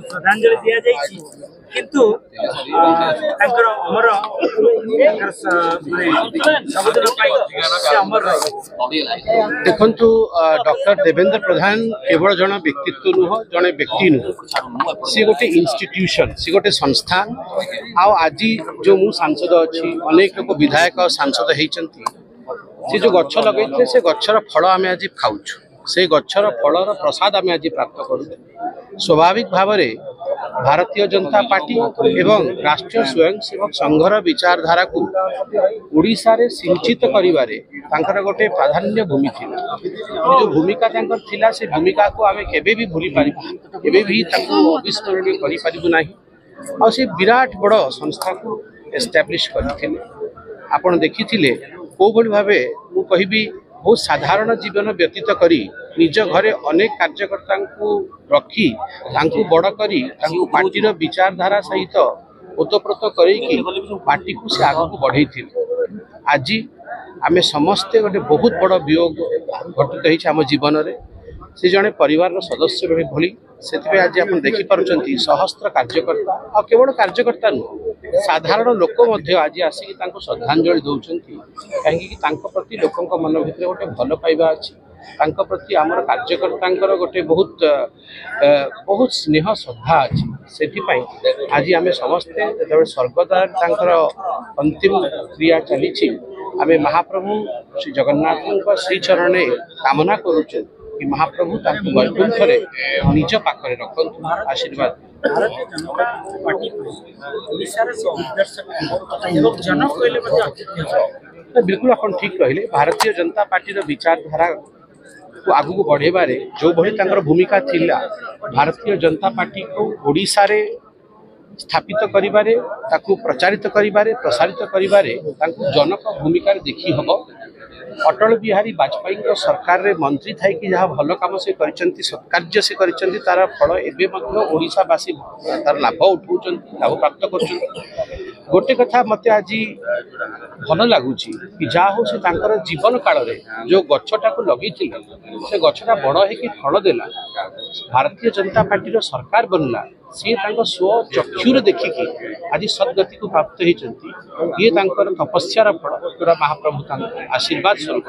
श्रद्धांजलि दि जाइए किंतु अमर देखु डॉक्टर देवेंद्र प्रधान केवल जन व्यक्तित्व नुह जड़े व्यक्ति नुह सी गोटे इंस्टीट्यूशन सी गोटे संस्थान आज जो मु सांसद अच्छी अनेक लोग विधायक सांसद होती जो गछ लगे से गचर फल आम आज खाऊ से गचर फलर प्रसाद आम आज प्राप्त करूँ स्वाभाविक भाव में भारतीय जनता पार्टी एवं राष्ट्रीय स्वयंसेवक संघर विचारधारा को ओडिशा रे सिंचित करिवारे तांकर गोटे प्राधान्य भूमि थी जो भूमिका तांकर थिला से भूमिका को आमे केबे भी भूली पारिबा केबे भी ताकू अविस्मरणीय करि पारिबु नाही और से विराट बड़ संस्था को एस्टैब्लिश करथिले आपण देखिथिले को भली भाबे मु कहिबी बहुत साधारण जीवन व्यतीत करी निज घरे अनेक कार्यकर्ता को रखी बड़ करी पार्टी विचारधारा सहित ओतप्रोत करके पार्टी को से आग को बढ़े आज आम समस्ते गोटे बहुत बड़ वियोग घटित होम जीवन में से जड़े परिवार सदस्य भली से आज आप देखिपुं सहस्त्र कार्यकर्ता और केवल कार्यकर्ता नुह साधारण लोक आज आसिक श्रद्धांजलि दौरान कहीं प्रति लोकों मन भर गोटे भल पाइबा अच्छी प्रति आमर कार्यकर्ता गोटे बहुत बहुत स्नेह श्रद्धा अच्छी से आज आम समस्ते जो स्वर्गद्वार अंतिम क्रिया चली आम महाप्रभु श्री जगन्नाथ श्रीचरण कामना करुचे कि महाप्रभु वैकुंठ निज पाखे रखु आशीर्वाद। भारतीय जनता पार्टी बिल्कुल आप ठीक कहले भारतीय जनता पार्टी विचारधारा को आगू बढ़ेबारे जो भली भूमिका थिला भारतीय जनता पार्टी को ओडिशा रे स्थापित करिबारे ताकू प्रचारित करिबारे प्रसारित करिबारे ताकू जनक भूमिका देखी हबो अटल बिहारी वाजपेयी सरकार रे मंत्री थाई कि जहाँ भल कम से सत्कार्य से तार फल एवं ओडिशावासी तार लाभ उठाऊँ लाभ प्राप्त कर गोटे कथा मत आज भल लगुच कि जहाँ हो से जीवन काल रे जो गछटा को लगे से गछटा बड़ होकि फल देला भारतीय जनता पार्टी सरकार बनला सी स्व चक्षुर देखिकी आज सदगति को प्राप्त होती ये तपस्यार फल पूरा महाप्रभु आशीर्वाद स्वरूप।